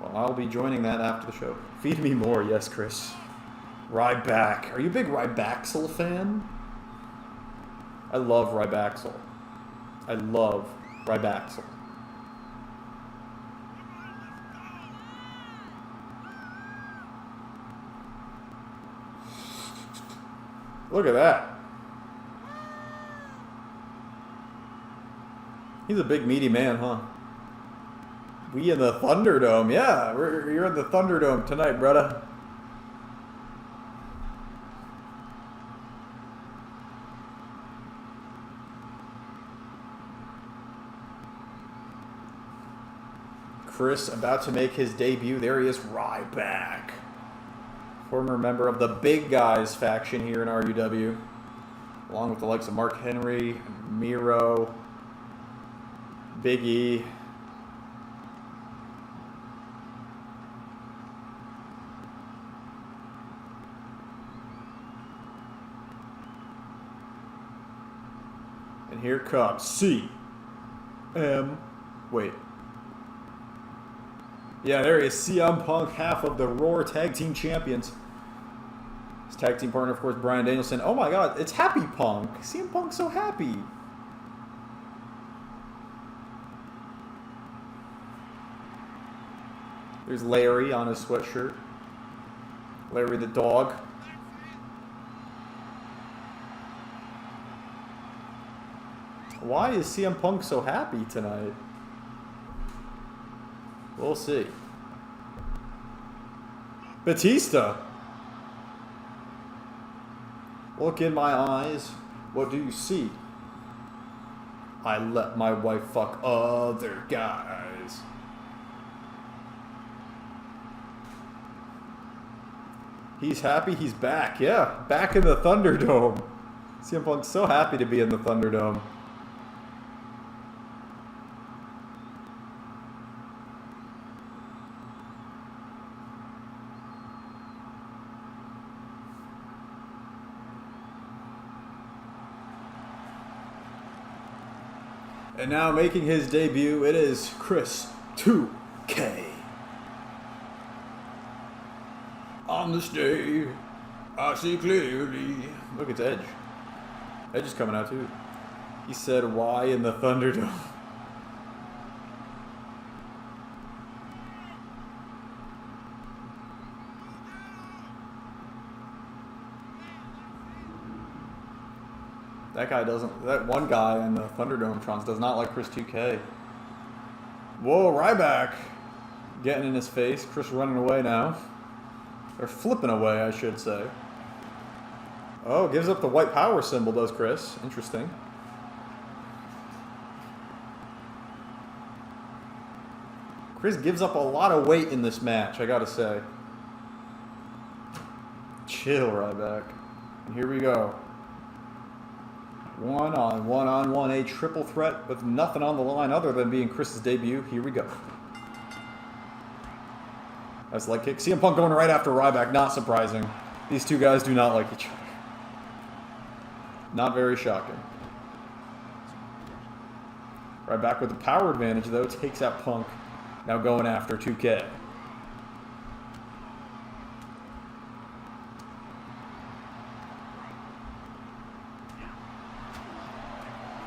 Well, I'll be joining that after the show. Feed me more, yes, Chris. Ryback. Are you a big Rybaxel fan? I love Rybaxel. I love Rybaxel. Look at that. He's a big meaty man, huh? We in the Thunderdome. Yeah, you're in the Thunderdome tonight, brother. Chris about to make his debut. There he is, Ryback. Former member of the Big Guys faction here in RUW. Along with the likes of Mark Henry, Miro, Big E. And here comes wait. Yeah, there he is, CM Punk, half of the Roar Tag Team Champions. His tag team partner, of course, Bryan Danielson. Oh my god, it's Happy Punk. CM Punk's so happy. There's Larry on his sweatshirt. Larry the dog. Why is CM Punk so happy tonight? We'll see. Batista. Look in my eyes. What do you see? I let my wife fuck other guys. He's happy he's back. Yeah, back in the Thunderdome. CM Punk's so happy to be in the Thunderdome. And now making his debut, it is Chris 2K. On this day, I see clearly. Look, it's Edge. Edge is coming out too. He said, why in the Thunderdome? That one guy in the Thunderdome Trons does not like Chris 2K. Whoa, Ryback getting in his face. Chris running away now. Or flipping away, I should say. Oh, gives up the white power symbol, does Chris. Interesting. Chris gives up a lot of weight in this match, I gotta say. Chill, Ryback. And here we go. One-on-one, a triple threat with nothing on the line other than being Chris's debut. Here we go. That's leg kick. CM Punk going right after Ryback. Not surprising. These two guys do not like each other. Not very shocking. Ryback with the power advantage, though, takes out Punk. Now going after 2K.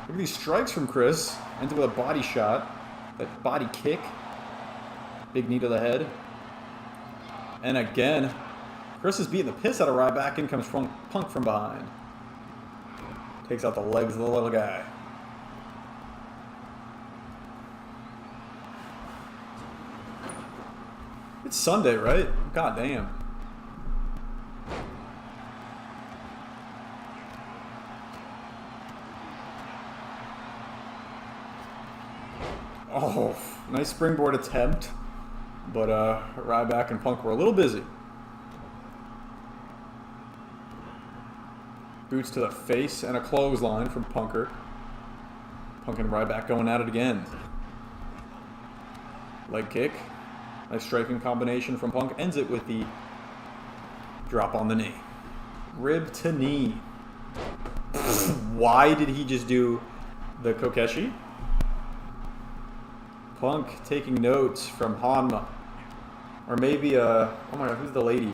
Look at these strikes from Chris. Ends with a body shot. That body kick. Big knee to the head. And again, Chris is beating the piss out of Ryback. In comes Punk from behind. Takes out the legs of the little guy. It's Sunday, right? God damn. Oh, nice springboard attempt. But Ryback and Punk were a little busy. Boots to the face and a clothesline from Punker. Punk and Ryback going at it again. Leg kick. Nice striking combination from Punk. Ends it with the drop on the knee. Rib to knee. Why did he just do the Kokeshi? Punk taking notes from Hanma. Or maybe, oh my god, who's the lady?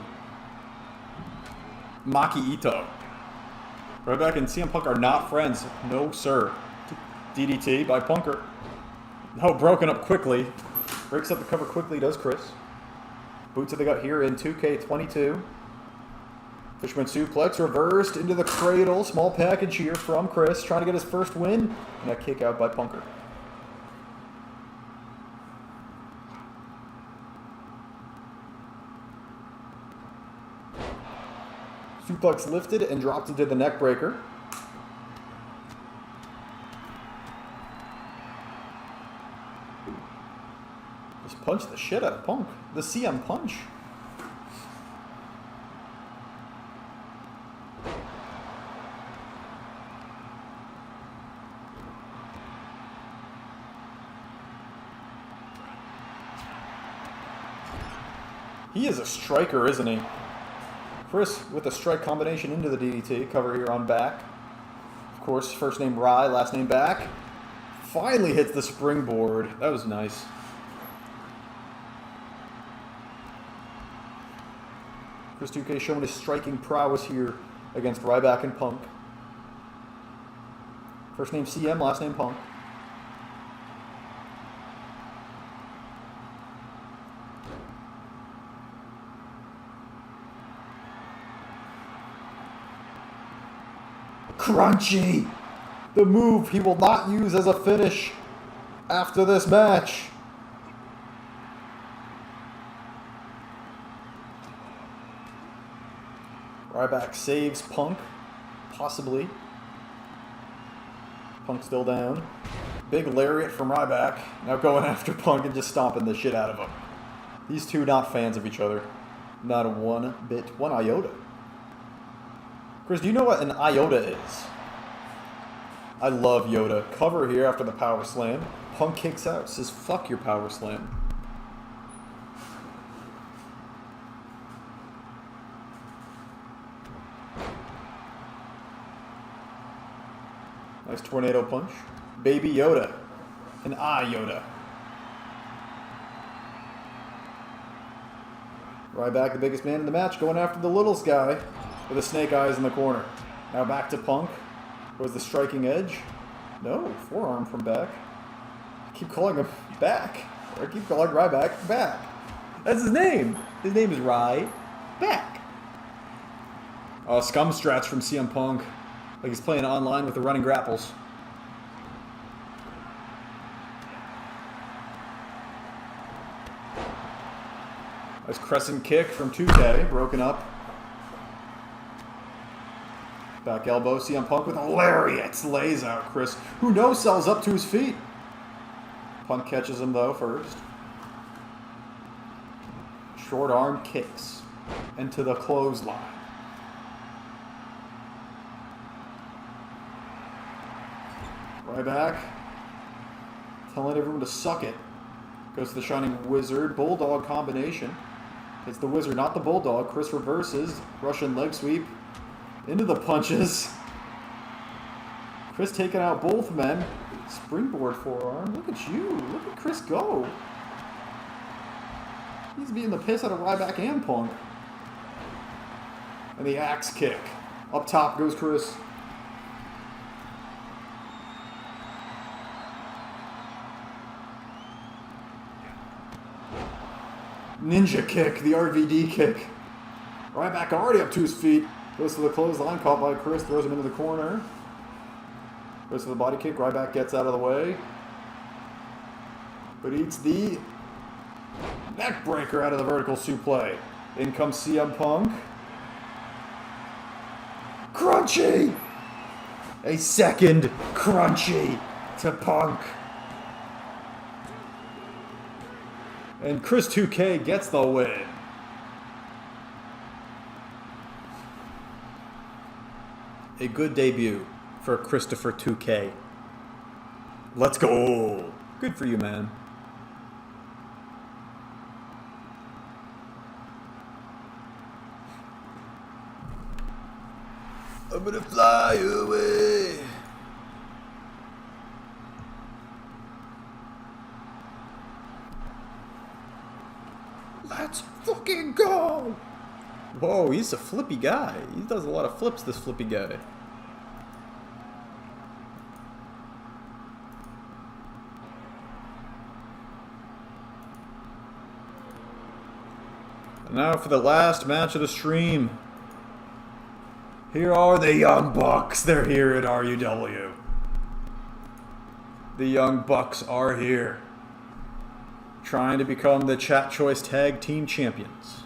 Maki Ito. Ryback and CM Punk are not friends. No, sir. DDT by Punker. No, broken up quickly. Breaks up the cover quickly, does Chris. Boot to the gut here in 2K22. Fishman suplex reversed into the cradle. Small package here from Chris. Trying to get his first win. And a kick out by Punker. Suplex lifted and dropped into the neck breaker. Just punch the shit out of Punk. The CM punch. He is a striker, isn't he? Chris with a strike combination into the DDT. Cover here on back. Of course, first name Rye, last name back. Finally hits the springboard. That was nice. Chris 2K showing his striking prowess here against Ryback and Punk. First name CM, last name Punk. Crunchy! The move he will not use as a finish after this match. Ryback saves Punk, possibly. Punk still down. Big lariat from Ryback, now going after Punk and just stomping the shit out of him. These two not fans of each other. Not one bit, one iota. Chris, do you know what an iota is? I love Yoda. Cover here after the power slam. Punk kicks out, says fuck your power slam. Nice tornado punch. Baby Yoda. An Yoda. Ryback, the biggest man in the match, going after the littlest guy with the snake eyes in the corner. Now back to Punk. Was the striking edge? No, forearm from back. I keep calling him back. I keep calling Ryback back. That's his name. His name is Ryback. Scum strats from CM Punk. Like he's playing online with the running grapples. Nice crescent kick from 2K, broken up. Back elbow, CM Punk with a lariat. Lays out Chris, who no-sells up to his feet. Punk catches him though first. Short arm kicks into the clothesline. Ryback telling everyone to suck it. Goes to the Shining Wizard. Bulldog combination. It's the Wizard, not the Bulldog. Chris reverses. Russian leg sweep. Into the punches. Chris taking out both men. Springboard forearm. Look at you. Look at Chris go. He's beating the piss out of Ryback and Punk. And the axe kick. Up top goes Chris. Ninja kick, the RVD kick. Ryback already up to his feet. Goes to the clothesline, caught by Chris, throws him into the corner. Goes to the body kick, Ryback gets out of the way. But eats the neck breaker out of the vertical suplex. In comes CM Punk. Crunchy! A second crunchy to Punk. And Chris 2K gets the win. A good debut for Christopher 2K. Let's go. Good for you, man. I'm gonna fly away. Let's fucking go! Whoa, he's a flippy guy. He does a lot of flips, this flippy guy. And now for the last match of the stream. Here are the Young Bucks. They're here at RUW. The Young Bucks are here, trying to become the Chat Choice Tag Team Champions.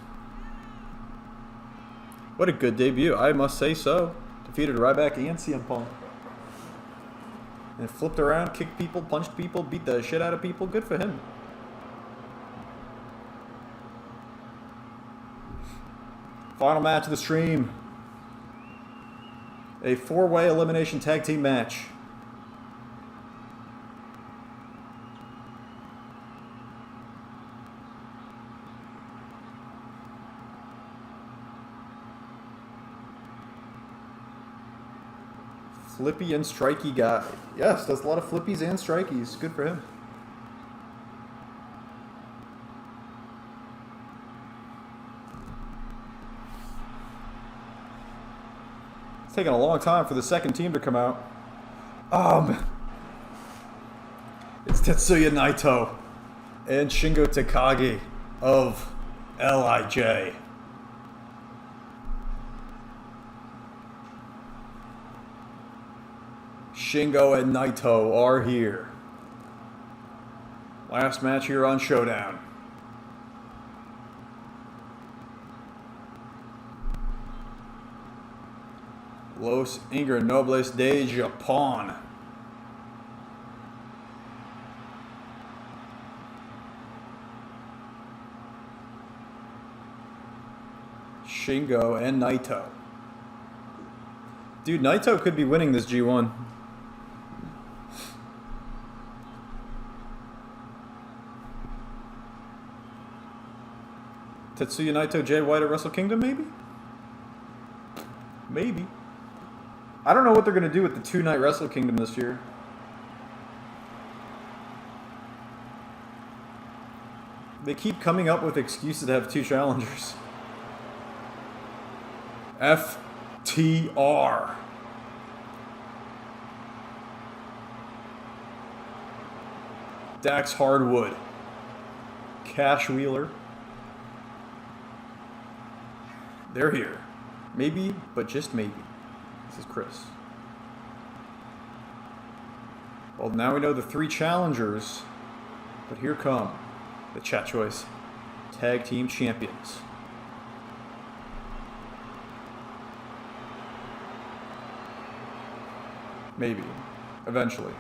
What a good debut, I must say so. Defeated Ryback and CM Punk. And flipped around, kicked people, punched people, beat the shit out of people. Good for him. Final match of the stream. A 4-way elimination tag team match. Flippy and strikey guy. Yes, does a lot of flippies and strikies. Good for him. It's taking a long time for the second team to come out. It's Tetsuya Naito and Shingo Takagi of LIJ. Shingo and Naito are here. Last match here on Showdown. Los Ingobernables de Japón. Shingo and Naito. Dude, Naito could be winning this G1. Tetsuya Naito, Jay White at Wrestle Kingdom, maybe? Maybe. I don't know what they're going to do with the 2-night Wrestle Kingdom this year. They keep coming up with excuses to have 2 challengers. FTR. Dax Hardwood. Cash Wheeler. They're here. Maybe, but just maybe. This is Chris. Well, now we know the 3 challengers, but here come the Chat Choice Tag Team Champions. Maybe. Eventually.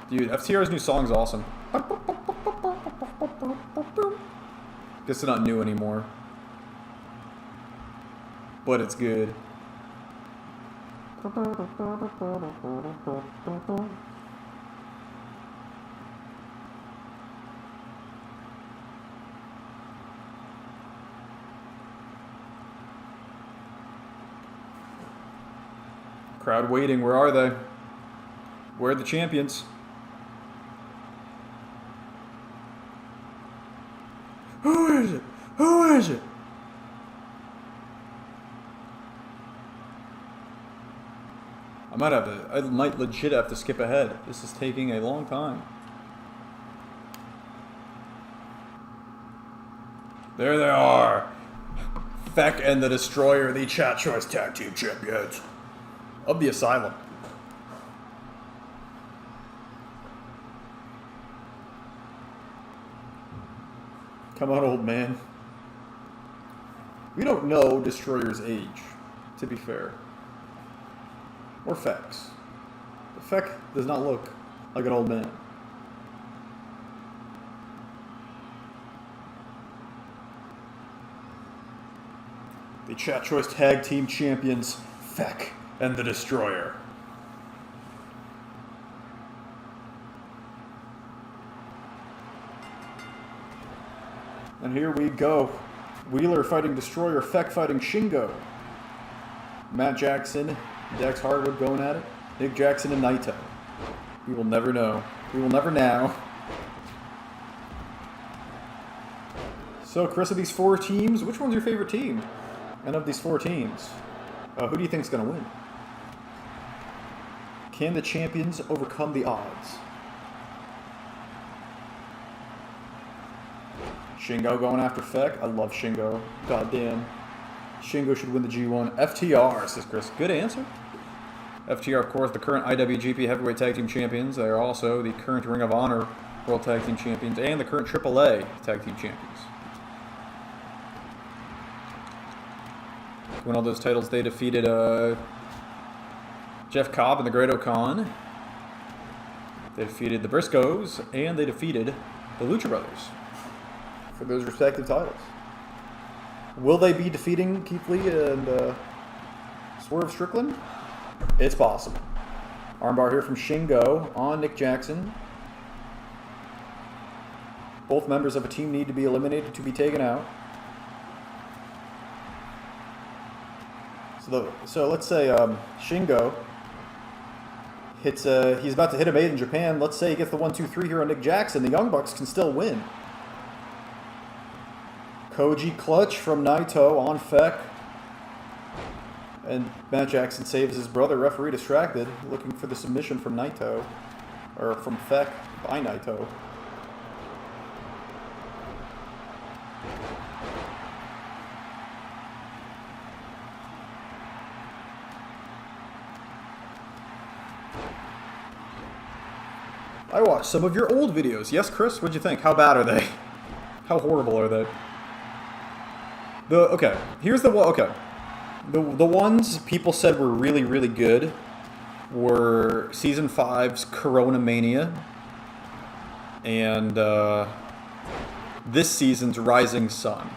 Dude, FTR's new song's awesome. Guess it's not new anymore. But it's good. Crowd waiting. Where are they? Where are the champions? Who is it? Who is it? I might legit have to skip ahead. This is taking a long time. There they are. Feck and the Destroyer, the Chat Choice Tag Team Champions of the Asylum. Come on, old man. We don't know Destroyer's age, to be fair. Or Feck's. But Feck does not look like an old man. The Chat Choice Tag Team Champions, Feck and the Destroyer. And here we go. Wheeler fighting Destroyer, Feck fighting Shingo. Matt Jackson, Dax Hardwood going at it. Nick Jackson and Naito. We will never know. We will never know. So, Chris, of these 4 teams, which one's your favorite team? And of these 4 teams, who do you think is going to win? Can the champions overcome the odds? Shingo going after Feck. I love Shingo. Goddamn. Shingo should win the G1. FTR, says Chris. Good answer. FTR, of course, the current IWGP Heavyweight Tag Team Champions. They are also the current Ring of Honor World Tag Team Champions and the current AAA Tag Team Champions. win all those titles. They defeated Jeff Cobb and the Great O'Khan. They defeated the Briscoes, and they defeated the Lucha Brothers for those respective titles. Will they be defeating Keith Lee and Swerve Strickland? It's possible. Armbar here from Shingo on Nick Jackson. Both members of a team need to be eliminated to be taken out. So let's say Shingo hits. He's about to hit a Made in Japan. Let's say he gets the 1-2-3 here on Nick Jackson. The Young Bucks can still win. Koji clutch from Naito on Feck. And Matt Jackson saves his brother. Referee distracted, looking for the submission from Naito. Or from Feck by Naito. I watched some of your old videos. Yes, Chris? What'd you think? How bad are they? How horrible are they? Okay, here's the one. Okay. The ones people said were really, really good were Season 5's Corona Mania and this season's Rising Sun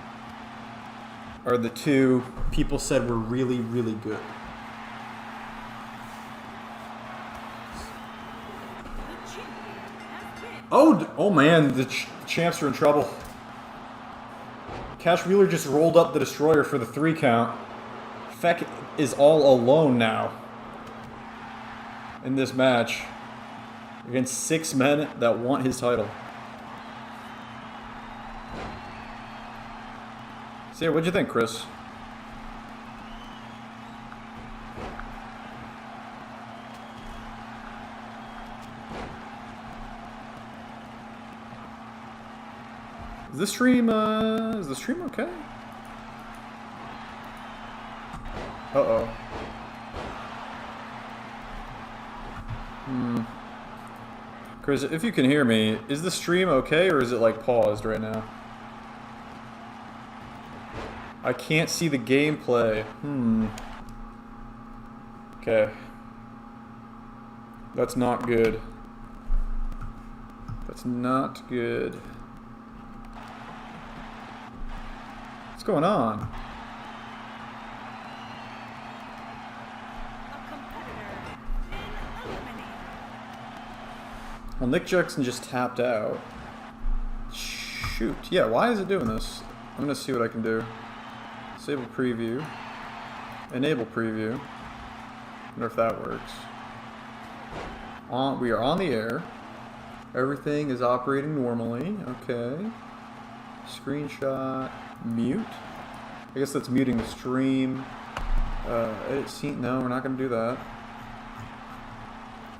are the two people said were really, really good. Oh man, the champs are in trouble. Cash Wheeler just rolled up the Destroyer for the 3 count. Feck is all alone now in this match against 6 men that want his title. So yeah, what'd you think, Chris? Is the stream okay? Uh-oh. Chris, if you can hear me, is the stream okay or is it like paused right now? I can't see the gameplay. Okay. That's not good. That's not good. What's going on? Well, Nick Jackson just tapped out. Shoot. Yeah, why is it doing this? I'm going to see what I can do. Disable preview. Enable preview. Wonder if that works. We are on the air. Everything is operating normally. Okay. Screenshot. Mute. I guess that's muting the stream. Edit scene. No, we're not going to do that.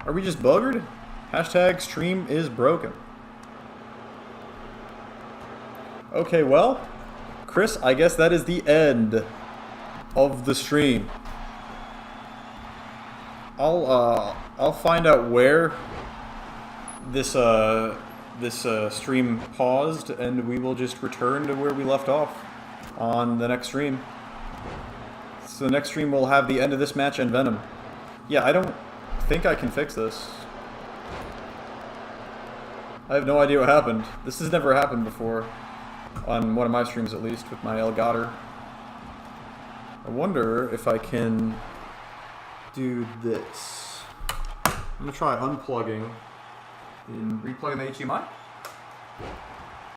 Are we just buggered? Hashtag stream is broken. Okay, well, Chris, I guess that is the end of the stream. I'll find out where this stream paused, and we will just return to where we left off on the next stream. So the next stream will have the end of this match and Venom. Yeah, I don't think I can fix this. I have no idea what happened. This has never happened before. On one of my streams, at least, with my Elgato. I wonder if I can do this. I'm going to try unplugging and replugging the HDMI.